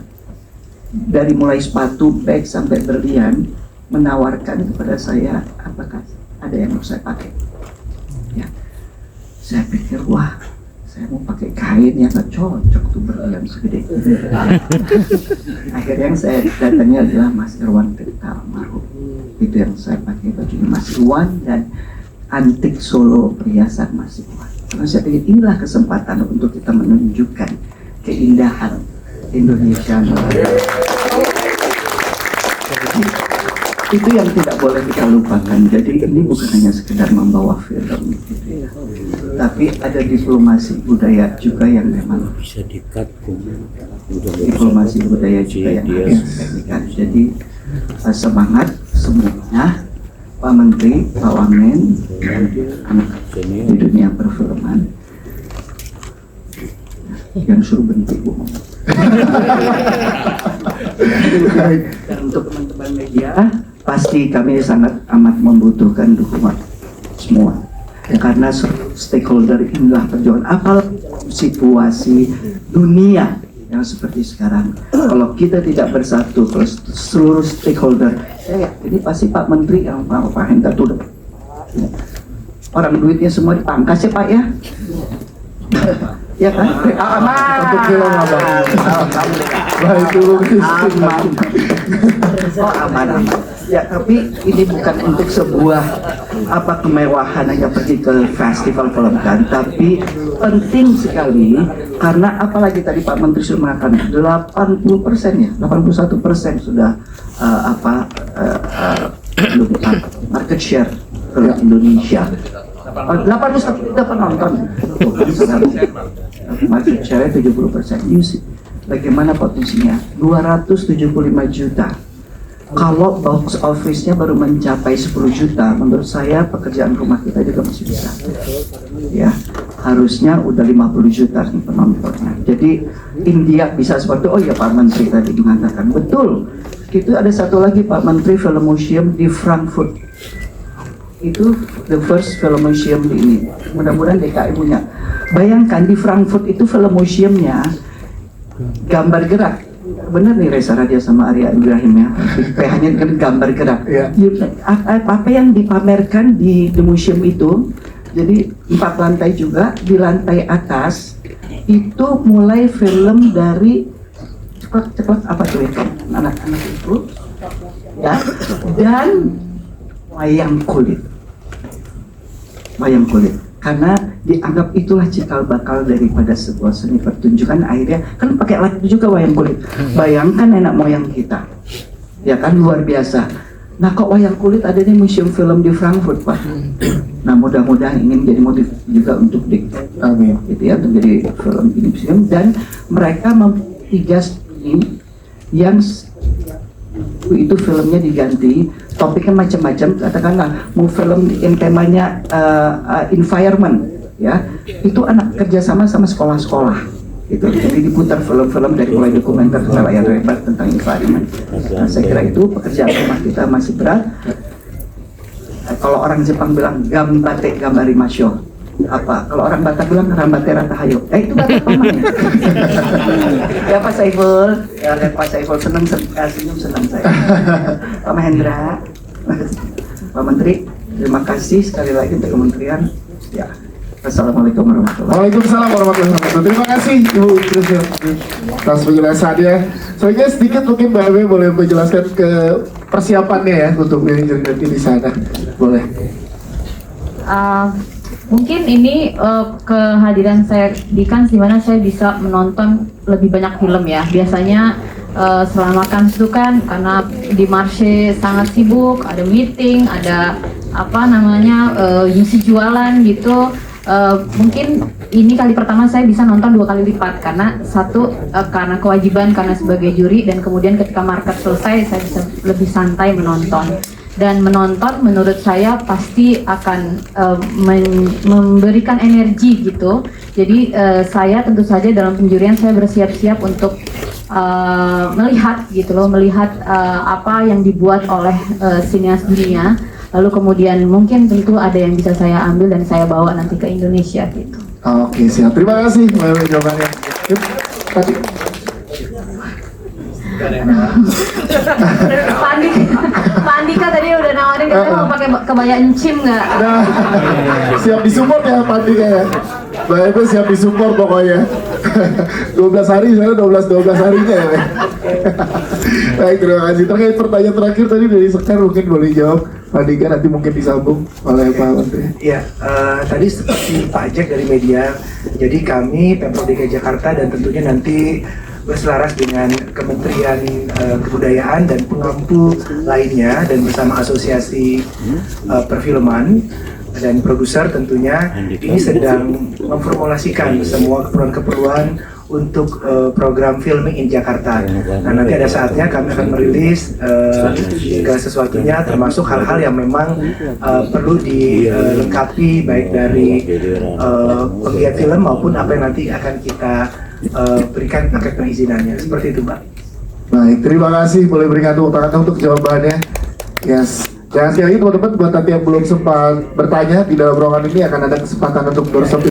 dari mulai sepatu, bag sampai berlian, menawarkan kepada saya apakah ada yang mau saya pakai. Ya, saya pikir wah, saya mau pakai kain yang gak cocok tuh berlian segede. Akhirnya yang saya datangnya adalah Mas Irwan Tirta almarhum. Itu yang saya pakai bajunya Mas Irwan dan antik Solo perhiasan Mas Irwan. Karena saya pikir inilah kesempatan untuk kita menunjukkan keindahan Indonesia. Itu yang tidak boleh kita lupakan. Jadi ini bukan hanya sekedar membawa film gitu ya, tapi ada diplomasi budaya juga yang memang
bisa dikat,
diplomasi budaya juga yang harus dikat. Jadi semangat semuanya, Pak Menteri, Pak Wamen, anak di dunia perfilman. Yang suruh berhenti bohong. Dan untuk teman-teman media, pasti kami sangat amat membutuhkan dukungan semua. Karena stakeholder inilah perjuangan. Apalagi situasi dunia yang seperti sekarang. Kalau kita tidak bersatu, kalau seluruh stakeholder, ini pasti Pak Menteri yang Pak Hendra tuh orang duitnya semua dipangkas ya Pak ya. Ya kan? Aman.
Untuk film apa? Baik dulu.
Aman. Oh aman. Ya tapi ini bukan untuk sebuah kemewahan hanya pergi ke festival film kan, tapi penting sekali karena apalagi tadi Pak Menteri sudah mengatakan 80% ya, 81% sudah market share film Indonesia. 81 kita penonton. Market share 70%. Bagaimana potensinya? 275 juta. Kalau box office-nya baru mencapai 10 juta, menurut saya pekerjaan rumah kita juga masih bisa. Ya, harusnya udah 50 juta nih penontonnya. Jadi India bisa seperti, oh ya Pak Menteri tadi mengatakan, betul. Itu ada satu lagi Pak Menteri, Film Museum di Frankfurt. Itu the first film museum di ini. Mudah-mudahan DKI punya. Bayangkan di Frankfurt itu film museumnya gambar gerak. Benar nih Reza Radia sama Arya Ibrahim ya. PH-nya kan gambar gerak. Apa yang dipamerkan di the museum itu, jadi 4 lantai juga, di lantai atas itu mulai film dari cepat apa tuh ya anak-anak itu ya, dan wayang kulit, karena dianggap itulah cikal bakal daripada sebuah seni pertunjukan. Akhirnya kan pakai alat itu juga wayang kulit. Bayangkan nenek moyang kita, ya kan, luar biasa. Nah kok wayang kulit ada di museum film di Frankfurt Pak. Nah mudah-mudahan ini menjadi motif juga untuk gitu ya, untuk jadi film ini museum. Dan mereka mempunyai ini yang itu filmnya diganti, topiknya macam-macam, katakanlah mau film yang temanya environment ya, itu anak kerjasama sama sekolah-sekolah gitu. Jadi diputar film-film dari mulai dokumenter ke layar lebar tentang environment. Nah, saya kira itu pekerjaan rumah kita masih berat. Kalau orang Jepang bilang gambate gambari masyo, apa kalau orang Batak bilang rambate ratahayo, itu Batak paman ya Pak Saiful, ya Pak Saiful senang senyum senang saya. Pak Mahendra, Pak Menteri, terima kasih sekali lagi untuk kementerian. Ya, assalamualaikum warahmatullahi wabarakatuh.
Waalaikumsalam warahmatullahi wabarakatuh. Terima kasih Ibu Trisha atas penjelasannya. Soalnya sedikit mungkin Mbak Ame boleh menjelaskan ke persiapannya ya untuk manajer nanti di sana, boleh.
Mungkin ini kehadiran saya di Cannes di mana saya bisa menonton lebih banyak film ya. Biasanya selama makan itu kan karena di marché sangat sibuk, ada meeting, ada apa namanya isi jualan gitu. Mungkin ini kali pertama saya bisa nonton 2 kali lipat karena satu karena kewajiban karena sebagai juri, dan kemudian ketika market selesai saya bisa lebih santai menonton. Dan menonton menurut saya pasti akan memberikan energi gitu. Jadi saya tentu saja dalam penjurian saya bersiap-siap untuk melihat gitu loh, melihat apa yang dibuat oleh sinias dunia. Lalu kemudian mungkin tentu ada yang bisa saya ambil dan saya bawa nanti ke Indonesia gitu.
Oke, siap. Terima kasih Mbak jawabannya. Tadi
Pak Andika tadi udah nawarin katanya mau pakai kebaya encim nggak?
nah, siap disupport ya Pak Andika ya. Mbak Ebe siap disupport pokoknya. 12 hari, saya 12 harinya ya. Baik, terima kasih. Terkait pertanyaan terakhir tadi dari Sekar mungkin boleh jawab Pak Andika, nanti mungkin disambung oleh Pak Menteri.
Ya, tadi seperti Pak Jack dari media, jadi kami Pemprov DKI Jakarta dan tentunya nanti berselaras dengan Kementerian Kebudayaan dan pengampu lainnya dan bersama Asosiasi Perfilman dan produser tentunya ini sedang memformulasikan semua keperluan untuk program filming in Jakarta. Nah, nanti ada saatnya kami akan merilis segala sesuatunya, termasuk hal-hal yang memang perlu dilengkapi baik dari penggiat film maupun apa yang nanti akan kita berikan paket perizinannya. Seperti itu, Mbak.
Baik, terima kasih. Boleh berikan tepuk tangan untuk jawabannya. Yes. Dan sekali lagi teman-teman, buat nanti yang belum sempat bertanya, di dalam ruangan ini akan ada kesempatan untuk doorstop